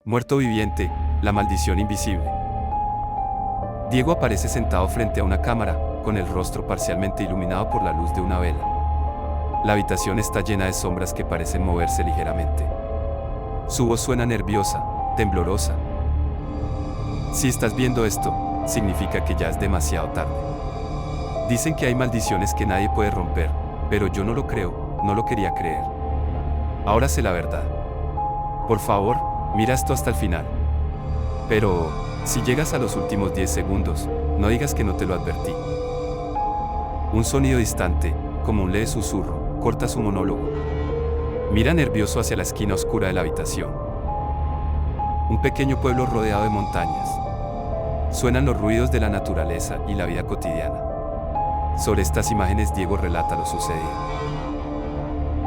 Muerto viviente, la maldición invisible. Diego aparece sentado frente a una cámara, con el rostro parcialmente iluminado por la luz de una vela. La habitación está llena de sombras que parecen moverse ligeramente. Su voz suena nerviosa, temblorosa. Si estás viendo esto, significa que ya es demasiado tarde. Dicen que hay maldiciones que nadie puede romper, pero yo no lo creo, no lo quería creer. Ahora sé la verdad. Por favor, mira esto hasta el final. Pero, si llegas a los últimos 10 segundos, no digas que no te lo advertí. Un sonido distante, como un leve susurro, corta su monólogo. Mira nervioso hacia la esquina oscura de la habitación. Un pequeño pueblo rodeado de montañas. Suenan los ruidos de la naturaleza y la vida cotidiana. Sobre estas imágenes Diego relata lo sucedido.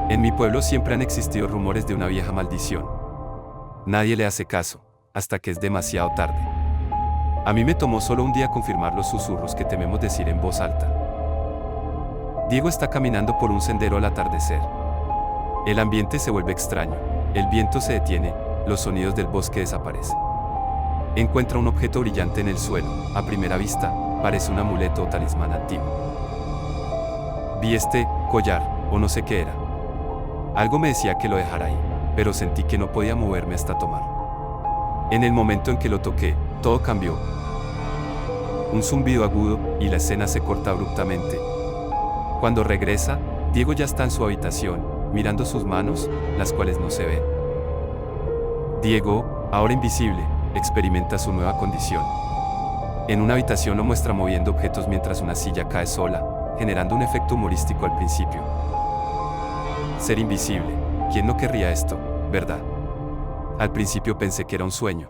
En mi pueblo siempre han existido rumores de una vieja maldición. Nadie le hace caso, hasta que es demasiado tarde. A mí me tomó solo un día confirmar los susurros que tememos decir en voz alta. Diego está caminando por un sendero al atardecer. El ambiente se vuelve extraño, el viento se detiene, los sonidos del bosque desaparecen. Encuentra un objeto brillante en el suelo, a primera vista, parece un amuleto o talismán antiguo. Vi este collar, o no sé qué era. Algo me decía que lo dejara ahí, pero sentí que no podía moverme hasta tomarlo. En el momento en que lo toqué, todo cambió. Un zumbido agudo, y la escena se corta abruptamente. Cuando regresa, Diego ya está en su habitación, mirando sus manos, las cuales no se ven. Diego, ahora invisible, experimenta su nueva condición. En una habitación lo muestra moviendo objetos mientras una silla cae sola, generando un efecto humorístico al principio. Ser invisible, ¿quién no querría esto, verdad? Al principio pensé que era un sueño.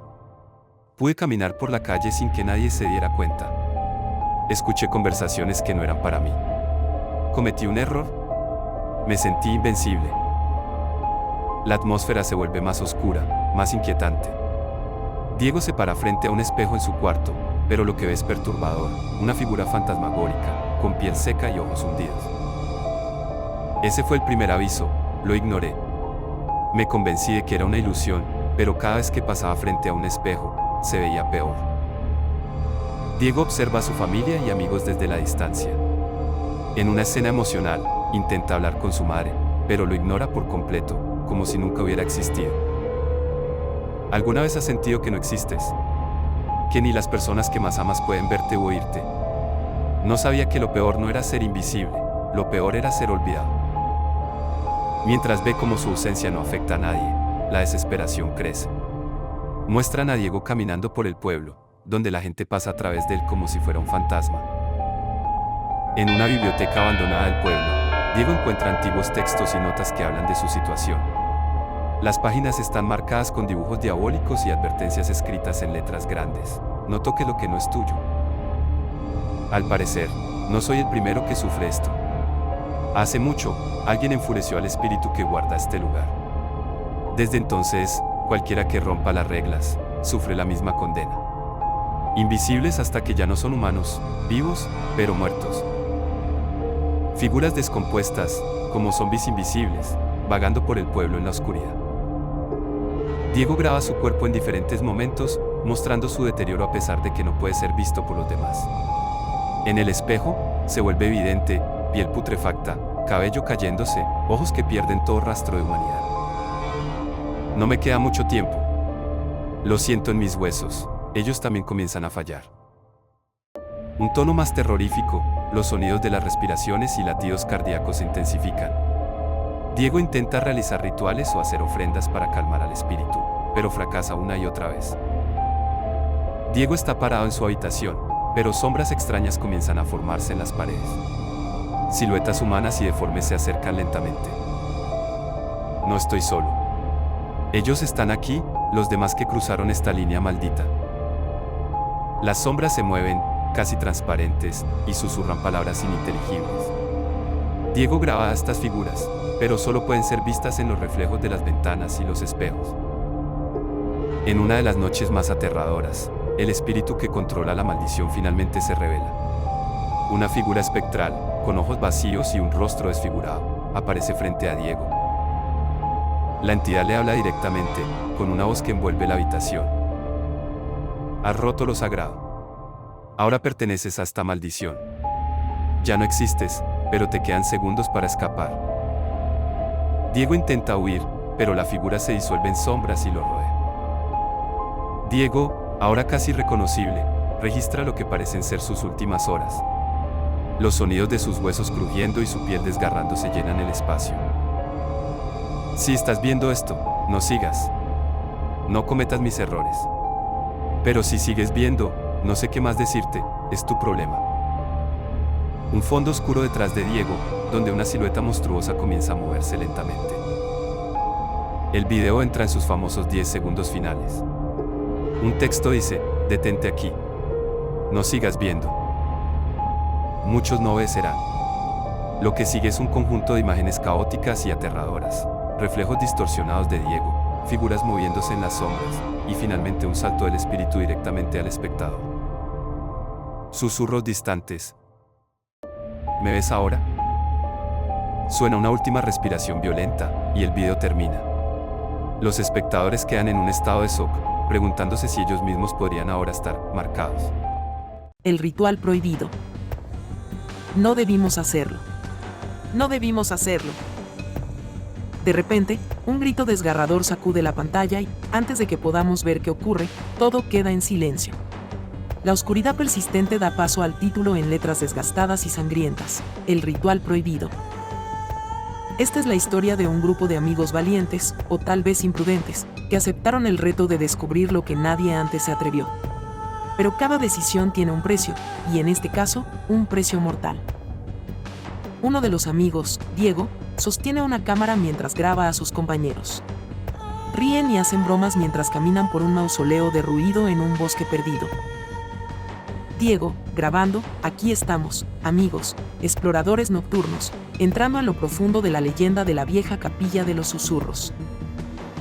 Pude caminar por la calle sin que nadie se diera cuenta. Escuché conversaciones que no eran para mí. ¿Cometí un error? Me sentí invencible. La atmósfera se vuelve más oscura, más inquietante. Diego se para frente a un espejo en su cuarto, pero lo que ve es perturbador, una figura fantasmagórica, con piel seca y ojos hundidos. Ese fue el primer aviso, lo ignoré. Me convencí de que era una ilusión, pero cada vez que pasaba frente a un espejo, se veía peor. Diego observa a su familia y amigos desde la distancia. En una escena emocional, intenta hablar con su madre, pero lo ignora por completo, como si nunca hubiera existido. ¿Alguna vez has sentido que no existes? Que ni las personas que más amas pueden verte o oírte. No sabía que lo peor no era ser invisible, lo peor era ser olvidado. Mientras ve cómo su ausencia no afecta a nadie, la desesperación crece. Muestran a Diego caminando por el pueblo, donde la gente pasa a través de él como si fuera un fantasma. En una biblioteca abandonada del pueblo, Diego encuentra antiguos textos y notas que hablan de su situación. Las páginas están marcadas con dibujos diabólicos y advertencias escritas en letras grandes. No toques lo que no es tuyo. Al parecer, no soy el primero que sufre esto. Hace mucho, alguien enfureció al espíritu que guarda este lugar. Desde entonces, cualquiera que rompa las reglas, sufre la misma condena. Invisibles hasta que ya no son humanos, vivos, pero muertos. Figuras descompuestas, como zombies invisibles, vagando por el pueblo en la oscuridad. Diego graba su cuerpo en diferentes momentos, mostrando su deterioro a pesar de que no puede ser visto por los demás. En el espejo, se vuelve evidente, piel putrefacta, cabello cayéndose, ojos que pierden todo rastro de humanidad. No me queda mucho tiempo. Lo siento en mis huesos, ellos también comienzan a fallar. Un tono más terrorífico, los sonidos de las respiraciones y latidos cardíacos se intensifican. Diego intenta realizar rituales o hacer ofrendas para calmar al espíritu, pero fracasa una y otra vez. Diego está parado en su habitación, pero sombras extrañas comienzan a formarse en las paredes. Siluetas humanas y deformes se acercan lentamente. No estoy solo. Ellos están aquí, los demás que cruzaron esta línea maldita. Las sombras se mueven, casi transparentes, y susurran palabras ininteligibles. Diego graba a estas figuras, pero solo pueden ser vistas en los reflejos de las ventanas y los espejos. En una de las noches más aterradoras, el espíritu que controla la maldición finalmente se revela. Una figura espectral, con ojos vacíos y un rostro desfigurado, aparece frente a Diego. La entidad le habla directamente, con una voz que envuelve la habitación. Has roto lo sagrado. Ahora perteneces a esta maldición. Ya no existes, pero te quedan segundos para escapar. Diego intenta huir, pero la figura se disuelve en sombras y lo rodea. Diego, ahora casi reconocible, registra lo que parecen ser sus últimas horas. Los sonidos de sus huesos crujiendo y su piel desgarrándose llenan el espacio. Si estás viendo esto, no sigas. No cometas mis errores. Pero si sigues viendo, no sé qué más decirte, es tu problema. Un fondo oscuro detrás de Diego, donde una silueta monstruosa comienza a moverse lentamente. El video entra en sus famosos 10 segundos finales. Un texto dice, detente aquí. No sigas viendo. Muchos no obedecerán. Lo que sigue es un conjunto de imágenes caóticas y aterradoras, reflejos distorsionados de Diego, figuras moviéndose en las sombras, y finalmente un salto del espíritu directamente al espectador. Susurros distantes. ¿Me ves ahora? Suena una última respiración violenta, y el video termina. Los espectadores quedan en un estado de shock, preguntándose si ellos mismos podrían ahora estar marcados. El ritual prohibido. No debimos hacerlo. No debimos hacerlo. De repente, un grito desgarrador sacude la pantalla y, antes de que podamos ver qué ocurre, todo queda en silencio. La oscuridad persistente da paso al título en letras desgastadas y sangrientas, El ritual prohibido. Esta es la historia de un grupo de amigos valientes, o tal vez imprudentes, que aceptaron el reto de descubrir lo que nadie antes se atrevió. Pero cada decisión tiene un precio, y en este caso, un precio mortal. Uno de los amigos, Diego, sostiene una cámara mientras graba a sus compañeros. Ríen y hacen bromas mientras caminan por un mausoleo derruido en un bosque perdido. Diego, grabando, aquí estamos, amigos, exploradores nocturnos, entrando a lo profundo de la leyenda de la vieja capilla de los susurros.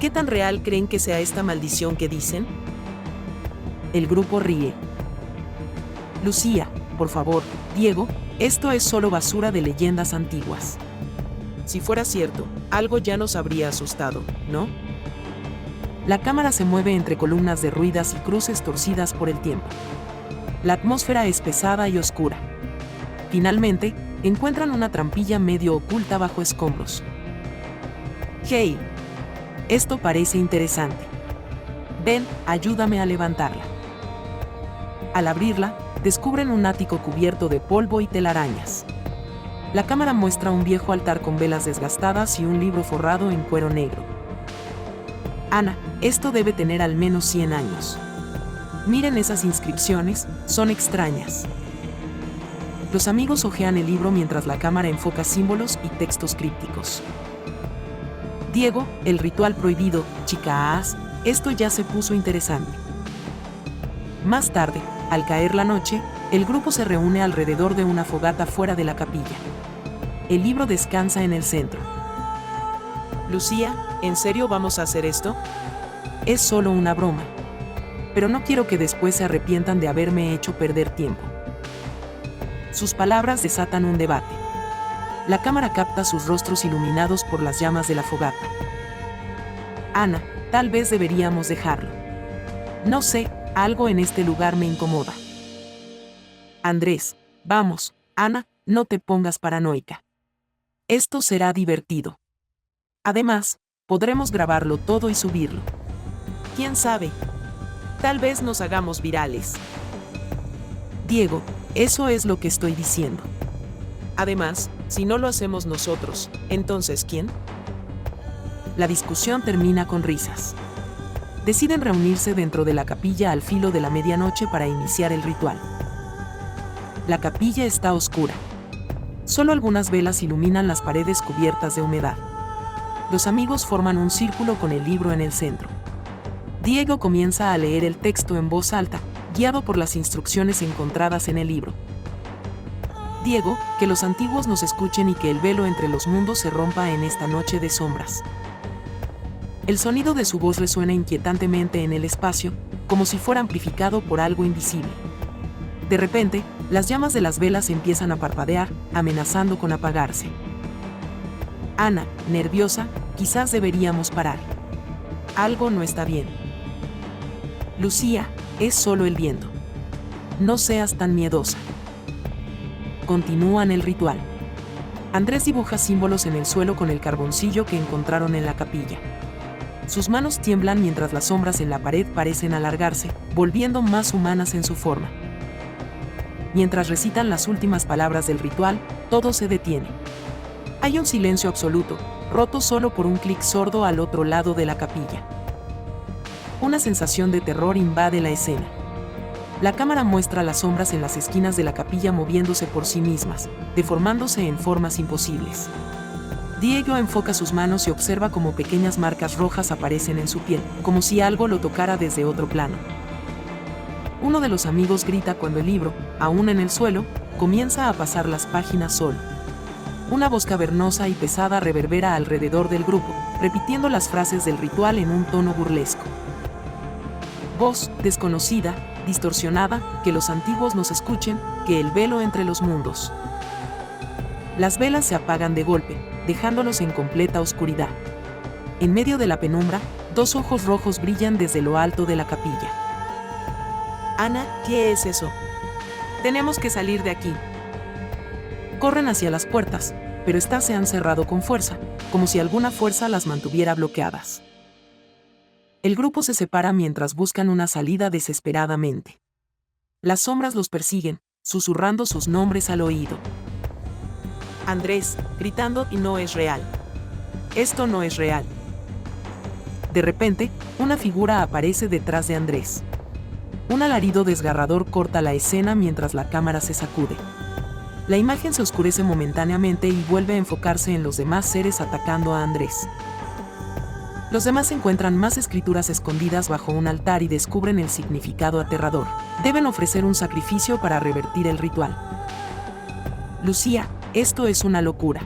¿Qué tan real creen que sea esta maldición que dicen? El grupo ríe. Lucía, por favor, Diego, esto es solo basura de leyendas antiguas. Si fuera cierto, algo ya nos habría asustado, ¿no? La cámara se mueve entre columnas derruidas y cruces torcidas por el tiempo. La atmósfera es pesada y oscura. Finalmente, encuentran una trampilla medio oculta bajo escombros. ¡Hey! Esto parece interesante. Ven, ayúdame a levantarla. Al abrirla, descubren un ático cubierto de polvo y telarañas. La cámara muestra un viejo altar con velas desgastadas y un libro forrado en cuero negro. Ana, esto debe tener al menos 100 años. Miren esas inscripciones, son extrañas. Los amigos hojean el libro mientras la cámara enfoca símbolos y textos crípticos. Diego, el ritual prohibido, chicas, esto ya se puso interesante. Más tarde, al caer la noche, el grupo se reúne alrededor de una fogata fuera de la capilla. El libro descansa en el centro. Lucía, ¿en serio vamos a hacer esto? Es solo una broma. Pero no quiero que después se arrepientan de haberme hecho perder tiempo. Sus palabras desatan un debate. La cámara capta sus rostros iluminados por las llamas de la fogata. Ana, tal vez deberíamos dejarlo. No sé, algo en este lugar me incomoda. Andrés, vamos, Ana, no te pongas paranoica. Esto será divertido. Además, podremos grabarlo todo y subirlo. ¿Quién sabe? Tal vez nos hagamos virales. Diego, eso es lo que estoy diciendo. Además, si no lo hacemos nosotros, ¿entonces quién? La discusión termina con risas. Deciden reunirse dentro de la capilla al filo de la medianoche para iniciar el ritual. La capilla está oscura. Solo algunas velas iluminan las paredes cubiertas de humedad. Los amigos forman un círculo con el libro en el centro. Diego comienza a leer el texto en voz alta, guiado por las instrucciones encontradas en el libro. Diego, que los antiguos nos escuchen y que el velo entre los mundos se rompa en esta noche de sombras. El sonido de su voz resuena inquietantemente en el espacio, como si fuera amplificado por algo invisible. De repente, las llamas de las velas empiezan a parpadear, amenazando con apagarse. Ana, nerviosa, quizás deberíamos parar. Algo no está bien. Lucía, es solo el viento. No seas tan miedosa. Continúan el ritual. Andrés dibuja símbolos en el suelo con el carboncillo que encontraron en la capilla. Sus manos tiemblan mientras las sombras en la pared parecen alargarse, volviendo más humanas en su forma. Mientras recitan las últimas palabras del ritual, todo se detiene. Hay un silencio absoluto, roto solo por un clic sordo al otro lado de la capilla. Una sensación de terror invade la escena. La cámara muestra las sombras en las esquinas de la capilla moviéndose por sí mismas, deformándose en formas imposibles. Diego enfoca sus manos y observa cómo pequeñas marcas rojas aparecen en su piel, como si algo lo tocara desde otro plano. Uno de los amigos grita cuando el libro, aún en el suelo, comienza a pasar las páginas solo. Una voz cavernosa y pesada reverbera alrededor del grupo, repitiendo las frases del ritual en un tono burlesco. Voz desconocida, distorsionada, que los antiguos nos escuchen, que el velo entre los mundos. Las velas se apagan de golpe, dejándolos en completa oscuridad. En medio de la penumbra, dos ojos rojos brillan desde lo alto de la capilla. Ana, ¿qué es eso? Tenemos que salir de aquí. Corren hacia las puertas, pero estas se han cerrado con fuerza, como si alguna fuerza las mantuviera bloqueadas. El grupo se separa mientras buscan una salida desesperadamente. Las sombras los persiguen, susurrando sus nombres al oído. Andrés, gritando, y no es real. Esto no es real. De repente, una figura aparece detrás de Andrés. Un alarido desgarrador corta la escena mientras la cámara se sacude. La imagen se oscurece momentáneamente y vuelve a enfocarse en los demás seres atacando a Andrés. Los demás encuentran más escrituras escondidas bajo un altar y descubren el significado aterrador. Deben ofrecer un sacrificio para revertir el ritual. Lucía, esto es una locura.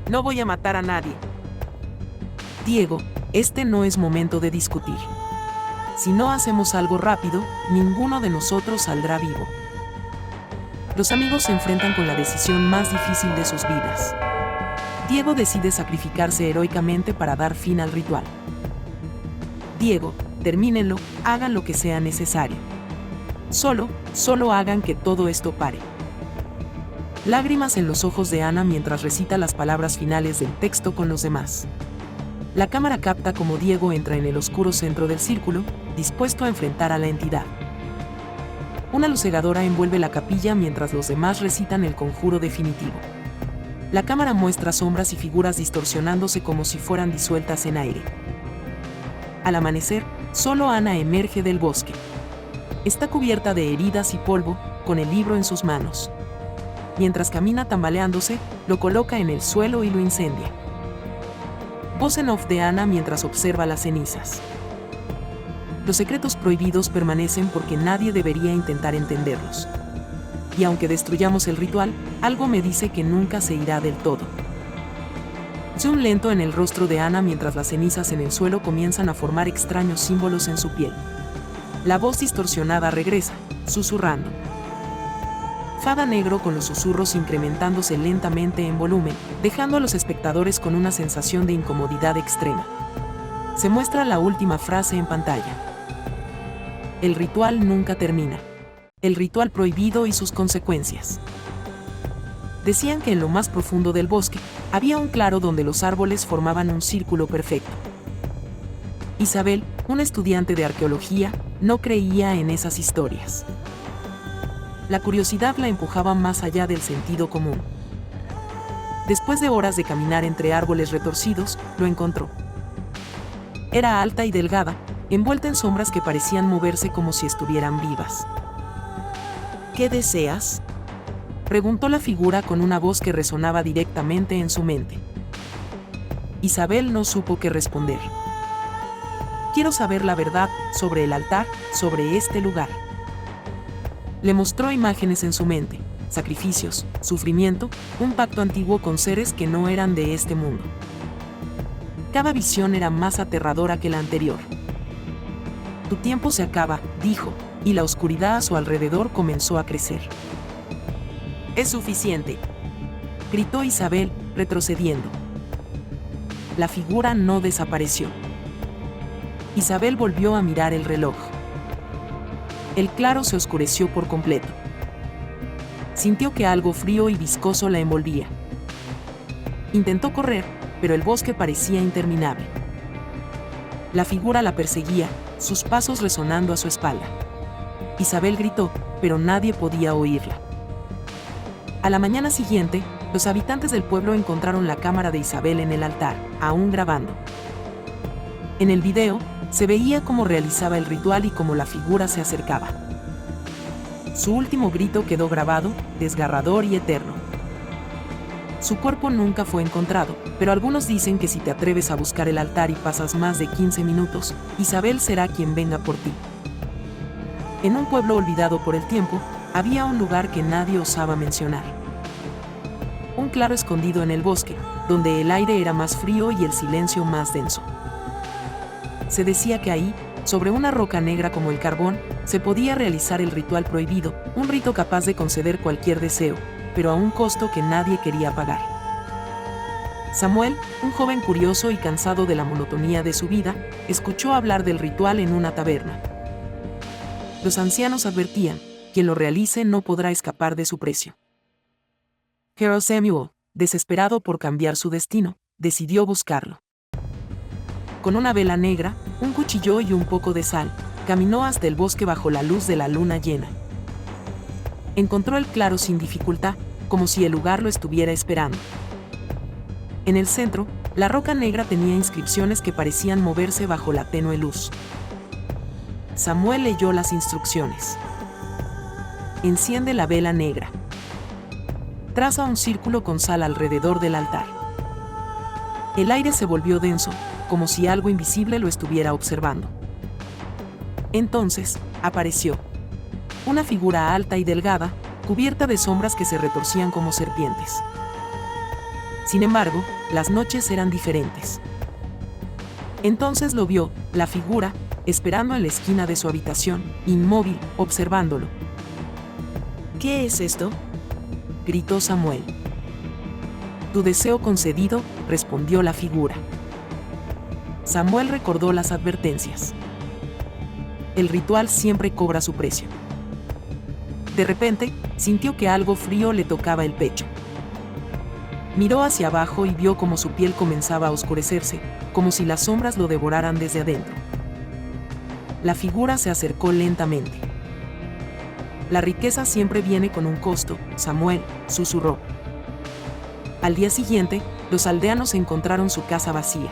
No voy a matar a nadie. Diego, este no es momento de discutir. Si no hacemos algo rápido, ninguno de nosotros saldrá vivo. Los amigos se enfrentan con la decisión más difícil de sus vidas. Diego decide sacrificarse heroicamente para dar fin al ritual. Diego, termínenlo, hagan lo que sea necesario. Solo hagan que todo esto pare. Lágrimas en los ojos de Ana mientras recita las palabras finales del texto con los demás. La cámara capta cómo Diego entra en el oscuro centro del círculo, dispuesto a enfrentar a la entidad. Una luz cegadora envuelve la capilla mientras los demás recitan el conjuro definitivo. La cámara muestra sombras y figuras distorsionándose como si fueran disueltas en aire. Al amanecer, solo Ana emerge del bosque. Está cubierta de heridas y polvo, con el libro en sus manos. Mientras camina tambaleándose, lo coloca en el suelo y lo incendia. Voz en off de Ana mientras observa las cenizas. Los secretos prohibidos permanecen porque nadie debería intentar entenderlos. Y aunque destruyamos el ritual, algo me dice que nunca se irá del todo. Zoom lento en el rostro de Ana mientras las cenizas en el suelo comienzan a formar extraños símbolos en su piel. La voz distorsionada regresa, susurrando. Fada negro con los susurros incrementándose lentamente en volumen, dejando a los espectadores con una sensación de incomodidad extrema. Se muestra la última frase en pantalla. El ritual nunca termina. El ritual prohibido y sus consecuencias. Decían que en lo más profundo del bosque, había un claro donde los árboles formaban un círculo perfecto. Isabel, una estudiante de arqueología, no creía en esas historias. La curiosidad la empujaba más allá del sentido común. Después de horas de caminar entre árboles retorcidos, lo encontró. Era alta y delgada, envuelta en sombras que parecían moverse como si estuvieran vivas. ¿Qué deseas?, preguntó la figura con una voz que resonaba directamente en su mente. Isabel no supo qué responder. Quiero saber la verdad sobre el altar, sobre este lugar. Le mostró imágenes en su mente, sacrificios, sufrimiento, un pacto antiguo con seres que no eran de este mundo. Cada visión era más aterradora que la anterior. Tu tiempo se acaba, dijo, y la oscuridad a su alrededor comenzó a crecer. Es suficiente, gritó Isabel, retrocediendo. la figura no desapareció. Isabel volvió a mirar el reloj. El claro se oscureció por completo. Sintió que algo frío y viscoso la envolvía. Intentó correr, pero el bosque parecía interminable. La figura la perseguía, sus pasos resonando a su espalda. Isabel gritó, pero nadie podía oírla. A la mañana siguiente, los habitantes del pueblo encontraron la cámara de Isabel en el altar, aún grabando. En el video, se veía cómo realizaba el ritual y cómo la figura se acercaba. Su último grito quedó grabado, desgarrador y eterno. Su cuerpo nunca fue encontrado, pero algunos dicen que si te atreves a buscar el altar y pasas más de 15 minutos, Isabel será quien venga por ti. En un pueblo olvidado por el tiempo, había un lugar que nadie osaba mencionar. Un claro escondido en el bosque, donde el aire era más frío y el silencio más denso. Se decía que ahí, sobre una roca negra como el carbón, se podía realizar el ritual prohibido, un rito capaz de conceder cualquier deseo, pero a un costo que nadie quería pagar. Samuel, un joven curioso y cansado de la monotonía de su vida, escuchó hablar del ritual en una taberna. Los ancianos advertían, quien lo realice no podrá escapar de su precio. Harold Samuel, desesperado por cambiar su destino, decidió buscarlo. Con una vela negra, un cuchillo y un poco de sal, caminó hasta el bosque bajo la luz de la luna llena. Encontró el claro sin dificultad, como si el lugar lo estuviera esperando. En el centro, la roca negra tenía inscripciones que parecían moverse bajo la tenue luz. Samuel leyó las instrucciones. Enciende la vela negra. Traza un círculo con sal alrededor del altar. El aire se volvió denso, como si algo invisible lo estuviera observando. Entonces, apareció una figura alta y delgada, cubierta de sombras que se retorcían como serpientes. Sin embargo, las noches eran diferentes. Entonces lo vio, la figura, esperando en la esquina de su habitación, inmóvil, observándolo. ¿Qué es esto?, gritó Samuel. Tu deseo concedido, respondió la figura. Samuel recordó las advertencias. El ritual siempre cobra su precio. De repente, sintió que algo frío le tocaba el pecho. Miró hacia abajo y vio cómo su piel comenzaba a oscurecerse, como si las sombras lo devoraran desde adentro. La figura se acercó lentamente. La riqueza siempre viene con un costo, Samuel, susurró. Al día siguiente, los aldeanos encontraron su casa vacía.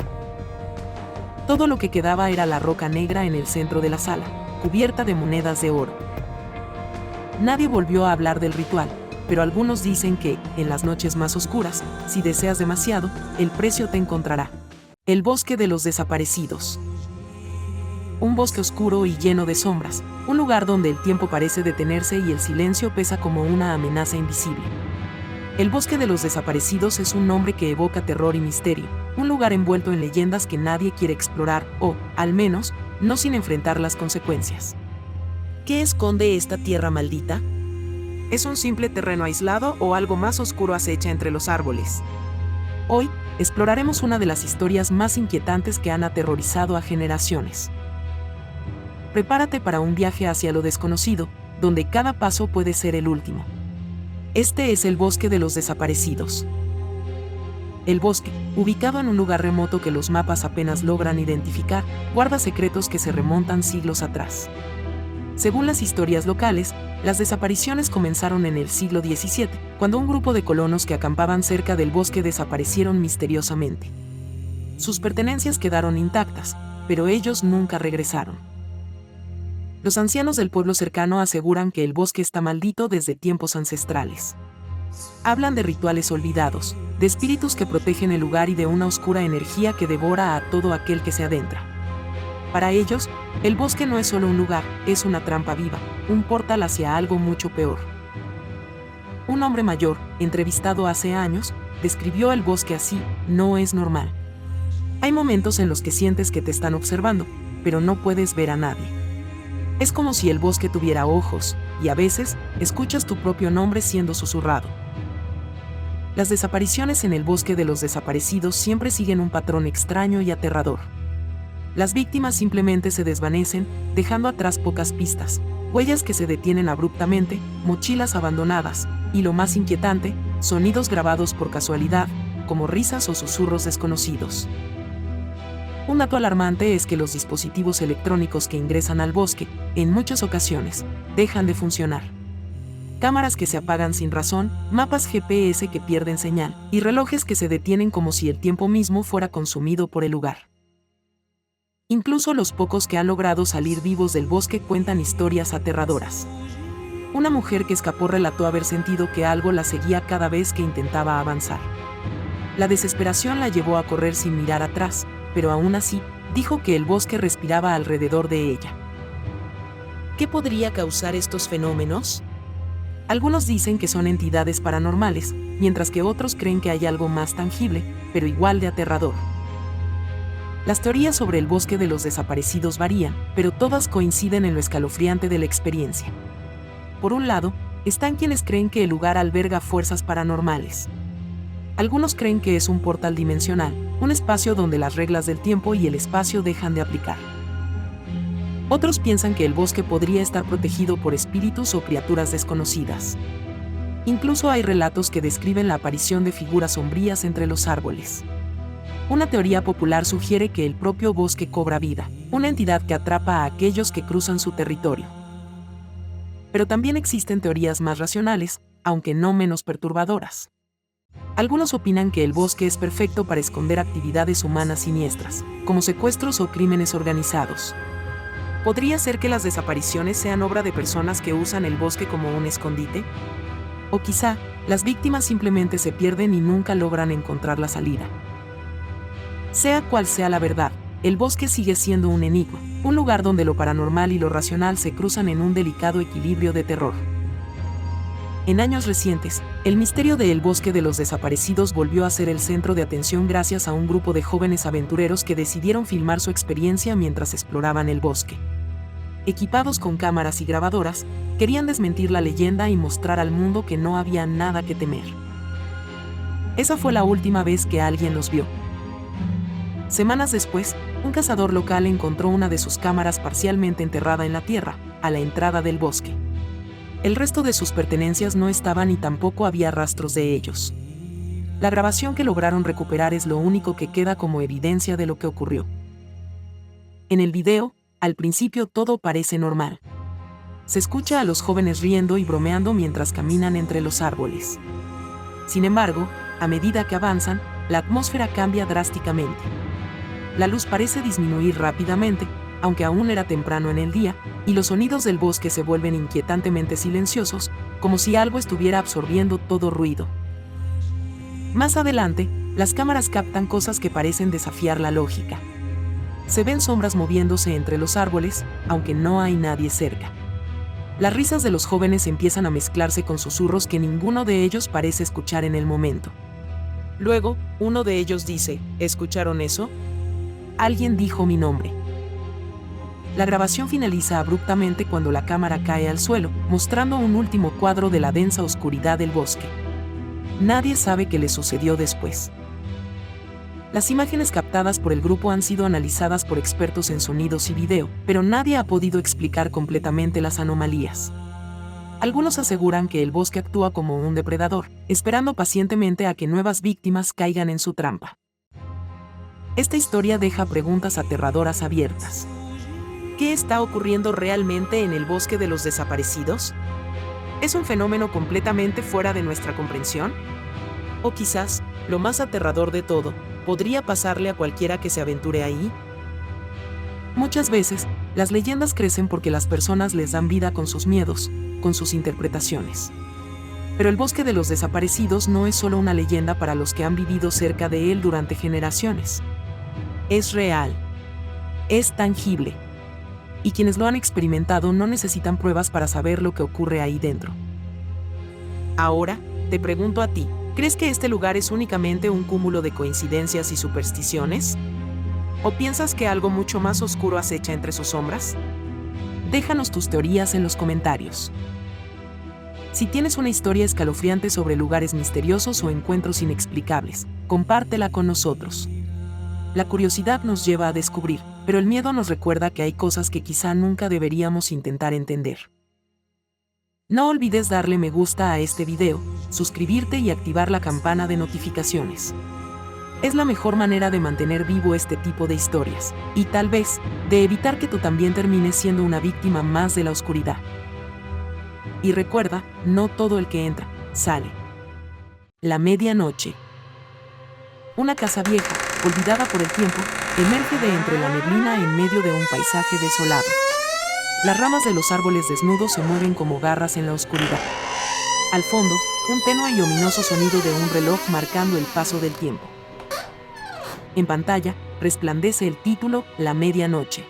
Todo lo que quedaba era la roca negra en el centro de la sala, cubierta de monedas de oro. Nadie volvió a hablar del ritual, pero algunos dicen que, en las noches más oscuras, si deseas demasiado, el precio te encontrará. El bosque de los desaparecidos. Un bosque oscuro y lleno de sombras, un lugar donde el tiempo parece detenerse y el silencio pesa como una amenaza invisible. El bosque de los desaparecidos es un nombre que evoca terror y misterio, un lugar envuelto en leyendas que nadie quiere explorar o, al menos, no sin enfrentar las consecuencias. ¿Qué esconde esta tierra maldita? ¿Es un simple terreno aislado o algo más oscuro acecha entre los árboles? Hoy, exploraremos una de las historias más inquietantes que han aterrorizado a generaciones. Prepárate para un viaje hacia lo desconocido, donde cada paso puede ser el último. Este es el bosque de los desaparecidos. El bosque, ubicado en un lugar remoto que los mapas apenas logran identificar, guarda secretos que se remontan siglos atrás. Según las historias locales, las desapariciones comenzaron en el siglo XVII, cuando un grupo de colonos que acampaban cerca del bosque desaparecieron misteriosamente. Sus pertenencias quedaron intactas, pero ellos nunca regresaron. Los ancianos del pueblo cercano aseguran que el bosque está maldito desde tiempos ancestrales. Hablan de rituales olvidados, de espíritus que protegen el lugar y de una oscura energía que devora a todo aquel que se adentra. Para ellos, el bosque no es solo un lugar, es una trampa viva, un portal hacia algo mucho peor. Un hombre mayor, entrevistado hace años, describió el bosque así: no es normal. Hay momentos en los que sientes que te están observando, pero no puedes ver a nadie. Es como si el bosque tuviera ojos, y a veces, escuchas tu propio nombre siendo susurrado. Las desapariciones en el bosque de los desaparecidos siempre siguen un patrón extraño y aterrador. Las víctimas simplemente se desvanecen, dejando atrás pocas pistas, huellas que se detienen abruptamente, mochilas abandonadas, y lo más inquietante, sonidos grabados por casualidad, como risas o susurros desconocidos. Un dato alarmante es que los dispositivos electrónicos que ingresan al bosque, en muchas ocasiones, dejan de funcionar. Cámaras que se apagan sin razón, mapas GPS que pierden señal, y relojes que se detienen como si el tiempo mismo fuera consumido por el lugar. Incluso los pocos que han logrado salir vivos del bosque cuentan historias aterradoras. Una mujer que escapó relató haber sentido que algo la seguía cada vez que intentaba avanzar. La desesperación la llevó a correr sin mirar atrás, pero aún así, dijo que el bosque respiraba alrededor de ella. ¿Qué podría causar estos fenómenos? Algunos dicen que son entidades paranormales, mientras que otros creen que hay algo más tangible, pero igual de aterrador. Las teorías sobre el bosque de los desaparecidos varían, pero todas coinciden en lo escalofriante de la experiencia. Por un lado, están quienes creen que el lugar alberga fuerzas paranormales. Algunos creen que es un portal dimensional, un espacio donde las reglas del tiempo y el espacio dejan de aplicar. Otros piensan que el bosque podría estar protegido por espíritus o criaturas desconocidas. Incluso hay relatos que describen la aparición de figuras sombrías entre los árboles. Una teoría popular sugiere que el propio bosque cobra vida, una entidad que atrapa a aquellos que cruzan su territorio. Pero también existen teorías más racionales, aunque no menos perturbadoras. Algunos opinan que el bosque es perfecto para esconder actividades humanas siniestras, como secuestros o crímenes organizados. ¿Podría ser que las desapariciones sean obra de personas que usan el bosque como un escondite? O quizá, las víctimas simplemente se pierden y nunca logran encontrar la salida. Sea cual sea la verdad, el bosque sigue siendo un enigma, un lugar donde lo paranormal y lo racional se cruzan en un delicado equilibrio de terror. En años recientes, el misterio del bosque de los desaparecidos volvió a ser el centro de atención gracias a un grupo de jóvenes aventureros que decidieron filmar su experiencia mientras exploraban el bosque. Equipados con cámaras y grabadoras, querían desmentir la leyenda y mostrar al mundo que no había nada que temer. Esa fue la última vez que alguien los vio. Semanas después, un cazador local encontró una de sus cámaras parcialmente enterrada en la tierra, a la entrada del bosque. El resto de sus pertenencias no estaban y tampoco había rastros de ellos. La grabación que lograron recuperar es lo único que queda como evidencia de lo que ocurrió. En el video, al principio todo parece normal. Se escucha a los jóvenes riendo y bromeando mientras caminan entre los árboles. Sin embargo, a medida que avanzan, la atmósfera cambia drásticamente. La luz parece disminuir rápidamente, aunque aún era temprano en el día, y los sonidos del bosque se vuelven inquietantemente silenciosos, como si algo estuviera absorbiendo todo ruido. Más adelante, las cámaras captan cosas que parecen desafiar la lógica. Se ven sombras moviéndose entre los árboles, aunque no hay nadie cerca. Las risas de los jóvenes empiezan a mezclarse con susurros que ninguno de ellos parece escuchar en el momento. Luego, uno de ellos dice, ¿escucharon eso? Alguien dijo mi nombre. La grabación finaliza abruptamente cuando la cámara cae al suelo, mostrando un último cuadro de la densa oscuridad del bosque. Nadie sabe qué le sucedió después. Las imágenes captadas por el grupo han sido analizadas por expertos en sonidos y video, pero nadie ha podido explicar completamente las anomalías. Algunos aseguran que el bosque actúa como un depredador, esperando pacientemente a que nuevas víctimas caigan en su trampa. Esta historia deja preguntas aterradoras abiertas. ¿Qué está ocurriendo realmente en el bosque de los desaparecidos? ¿Es un fenómeno completamente fuera de nuestra comprensión? O quizás, lo más aterrador de todo, ¿podría pasarle a cualquiera que se aventure ahí? Muchas veces, las leyendas crecen porque las personas les dan vida con sus miedos, con sus interpretaciones. Pero el bosque de los desaparecidos no es solo una leyenda para los que han vivido cerca de él durante generaciones. Es real. Es tangible. Y quienes lo han experimentado no necesitan pruebas para saber lo que ocurre ahí dentro. Ahora, te pregunto a ti, ¿crees que este lugar es únicamente un cúmulo de coincidencias y supersticiones? ¿O piensas que algo mucho más oscuro acecha entre sus sombras? Déjanos tus teorías en los comentarios. Si tienes una historia escalofriante sobre lugares misteriosos o encuentros inexplicables, compártela con nosotros. La curiosidad nos lleva a descubrir, pero el miedo nos recuerda que hay cosas que quizá nunca deberíamos intentar entender. No olvides darle me gusta a este video, suscribirte y activar la campana de notificaciones. Es la mejor manera de mantener vivo este tipo de historias, y tal vez, de evitar que tú también termines siendo una víctima más de la oscuridad. Y recuerda, no todo el que entra, sale. La medianoche. Una casa vieja, olvidada por el tiempo, emerge de entre la neblina en medio de un paisaje desolado. Las ramas de los árboles desnudos se mueven como garras en la oscuridad. Al fondo, un tenue y ominoso sonido de un reloj marcando el paso del tiempo. En pantalla, resplandece el título, La medianoche.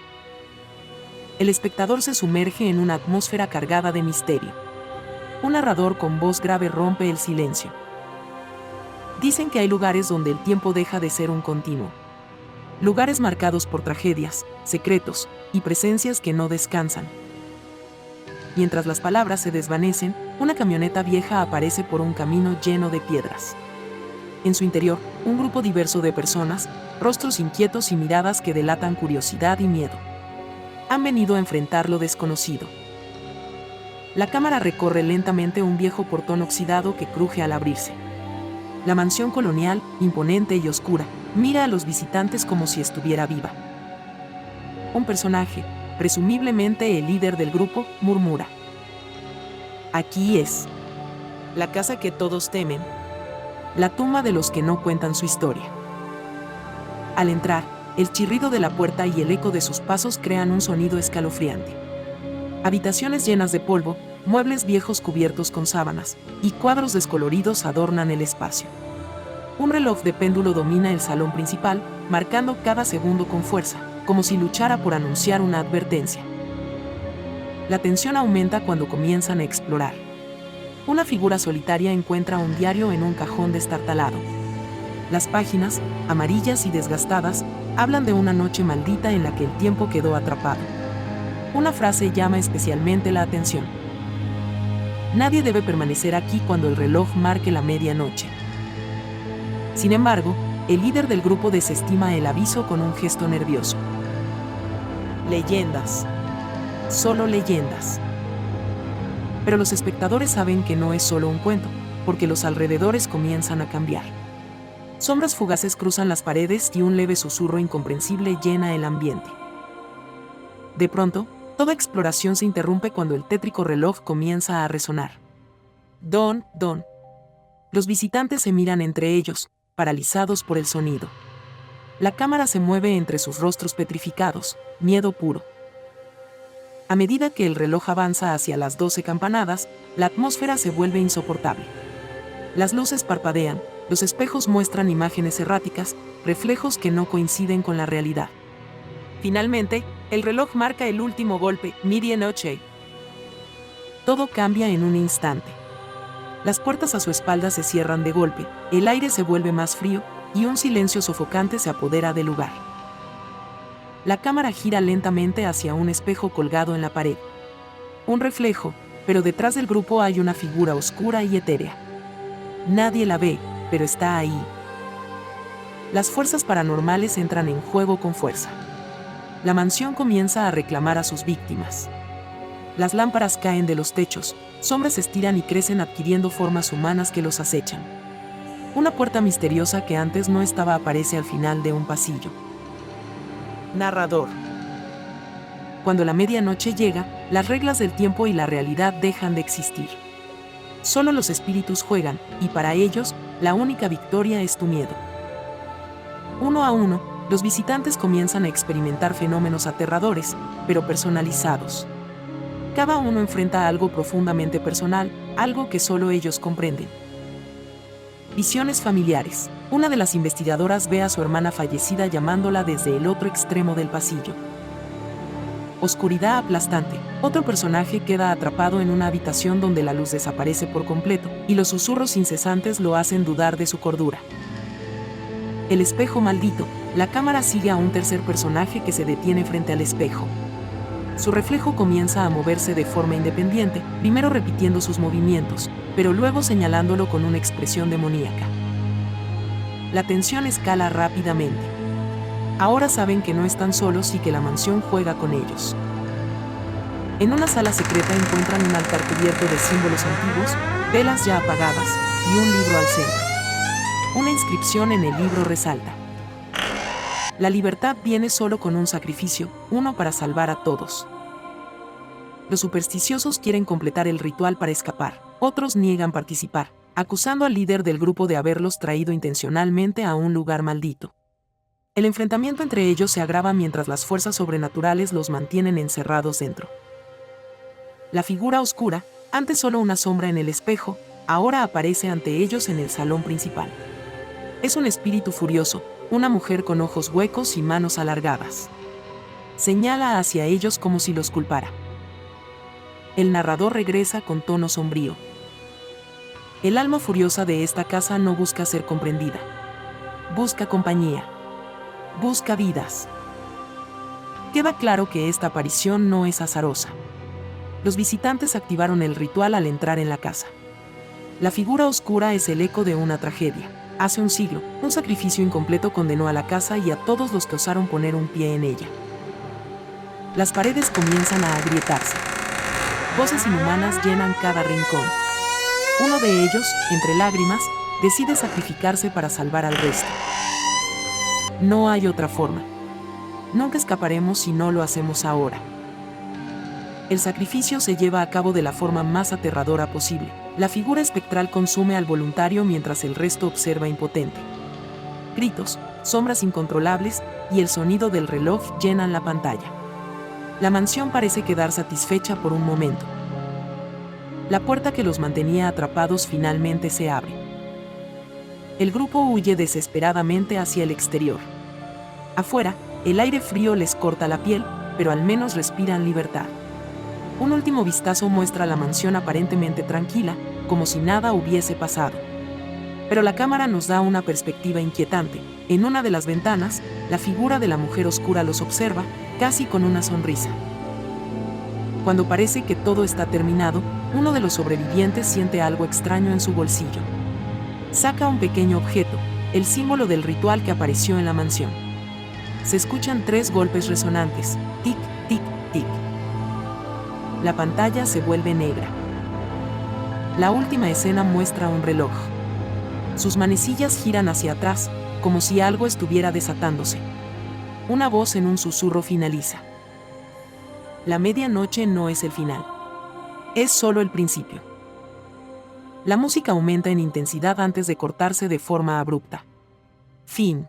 El espectador se sumerge en una atmósfera cargada de misterio. Un narrador con voz grave rompe el silencio. Dicen que hay lugares donde el tiempo deja de ser un continuo. Lugares marcados por tragedias, secretos y presencias que no descansan. Mientras las palabras se desvanecen, una camioneta vieja aparece por un camino lleno de piedras. En su interior, un grupo diverso de personas, rostros inquietos y miradas que delatan curiosidad y miedo. Han venido a enfrentar lo desconocido. La cámara recorre lentamente un viejo portón oxidado que cruje al abrirse. La mansión colonial, imponente y oscura, mira a los visitantes como si estuviera viva. Un personaje, presumiblemente el líder del grupo, murmura: "Aquí es. La casa que todos temen. La tumba de los que no cuentan su historia". Al entrar, el chirrido de la puerta y el eco de sus pasos crean un sonido escalofriante. Habitaciones llenas de polvo, muebles viejos cubiertos con sábanas, y cuadros descoloridos adornan el espacio. Un reloj de péndulo domina el salón principal, marcando cada segundo con fuerza, como si luchara por anunciar una advertencia. La tensión aumenta cuando comienzan a explorar. Una figura solitaria encuentra un diario en un cajón destartalado. Las páginas, amarillas y desgastadas, hablan de una noche maldita en la que el tiempo quedó atrapado. Una frase llama especialmente la atención: "Nadie debe permanecer aquí cuando el reloj marque la medianoche". Sin embargo, el líder del grupo desestima el aviso con un gesto nervioso. Leyendas. Solo leyendas. Pero los espectadores saben que no es solo un cuento, porque los alrededores comienzan a cambiar. Sombras fugaces cruzan las paredes y un leve susurro incomprensible llena el ambiente. De pronto, toda exploración se interrumpe cuando el tétrico reloj comienza a resonar. Don, don. Los visitantes se miran entre ellos, paralizados por el sonido. La cámara se mueve entre sus rostros petrificados, miedo puro. A medida que el reloj avanza hacia las 12 campanadas, la atmósfera se vuelve insoportable. Las luces parpadean, los espejos muestran imágenes erráticas, reflejos que no coinciden con la realidad. Finalmente, el reloj marca el último golpe, medianoche. Todo cambia en un instante. Las puertas a su espalda se cierran de golpe, el aire se vuelve más frío, y un silencio sofocante se apodera del lugar. La cámara gira lentamente hacia un espejo colgado en la pared. Un reflejo, pero detrás del grupo hay una figura oscura y etérea. Nadie la ve, pero está ahí. Las fuerzas paranormales entran en juego con fuerza. La mansión comienza a reclamar a sus víctimas. Las lámparas caen de los techos, sombras se estiran y crecen adquiriendo formas humanas que los acechan. Una puerta misteriosa que antes no estaba aparece al final de un pasillo. Narrador. Cuando la medianoche llega, las reglas del tiempo y la realidad dejan de existir. Solo los espíritus juegan, y para ellos, la única victoria es tu miedo. Uno a uno, los visitantes comienzan a experimentar fenómenos aterradores, pero personalizados. Cada uno enfrenta algo profundamente personal, algo que solo ellos comprenden. Visiones familiares. Una de las investigadoras ve a su hermana fallecida llamándola desde el otro extremo del pasillo. Oscuridad aplastante. Otro personaje queda atrapado en una habitación donde la luz desaparece por completo, y los susurros incesantes lo hacen dudar de su cordura. El espejo maldito. La cámara sigue a un tercer personaje que se detiene frente al espejo. Su reflejo comienza a moverse de forma independiente, primero repitiendo sus movimientos, pero luego señalándolo con una expresión demoníaca. La tensión escala rápidamente. Ahora saben que no están solos y que la mansión juega con ellos. En una sala secreta encuentran un altar cubierto de símbolos antiguos, velas ya apagadas y un libro al centro. Una inscripción en el libro resalta: la libertad viene solo con un sacrificio, uno para salvar a todos. Los supersticiosos quieren completar el ritual para escapar, otros niegan participar, acusando al líder del grupo de haberlos traído intencionalmente a un lugar maldito. El enfrentamiento entre ellos se agrava mientras las fuerzas sobrenaturales los mantienen encerrados dentro. La figura oscura, antes solo una sombra en el espejo, ahora aparece ante ellos en el salón principal. Es un espíritu furioso, una mujer con ojos huecos y manos alargadas. Señala hacia ellos como si los culpara. El narrador regresa con tono sombrío. El alma furiosa de esta casa no busca ser comprendida. Busca compañía. Busca vidas. Queda claro que esta aparición no es azarosa. Los visitantes activaron el ritual al entrar en la casa. La figura oscura es el eco de una tragedia. Hace un siglo, un sacrificio incompleto condenó a la casa y a todos los que osaron poner un pie en ella. Las paredes comienzan a agrietarse. Voces inhumanas llenan cada rincón. Uno de ellos, entre lágrimas, decide sacrificarse para salvar al resto. No hay otra forma. Nunca escaparemos si no lo hacemos ahora. El sacrificio se lleva a cabo de la forma más aterradora posible. La figura espectral consume al voluntario mientras el resto observa impotente. Gritos, sombras incontrolables y el sonido del reloj llenan la pantalla. La mansión parece quedar satisfecha por un momento. La puerta que los mantenía atrapados finalmente se abre. El grupo huye desesperadamente hacia el exterior. Afuera, el aire frío les corta la piel, pero al menos respiran libertad. Un último vistazo muestra la mansión aparentemente tranquila, como si nada hubiese pasado. Pero la cámara nos da una perspectiva inquietante. En una de las ventanas, la figura de la mujer oscura los observa, casi con una sonrisa. Cuando parece que todo está terminado, uno de los sobrevivientes siente algo extraño en su bolsillo. Saca un pequeño objeto, el símbolo del ritual que apareció en la mansión. Se escuchan 3 golpes resonantes, tic, tic, tic. La pantalla se vuelve negra. La última escena muestra un reloj. Sus manecillas giran hacia atrás, como si algo estuviera desatándose. Una voz en un susurro finaliza. La medianoche no es el final. Es solo el principio. La música aumenta en intensidad antes de cortarse de forma abrupta. Fin.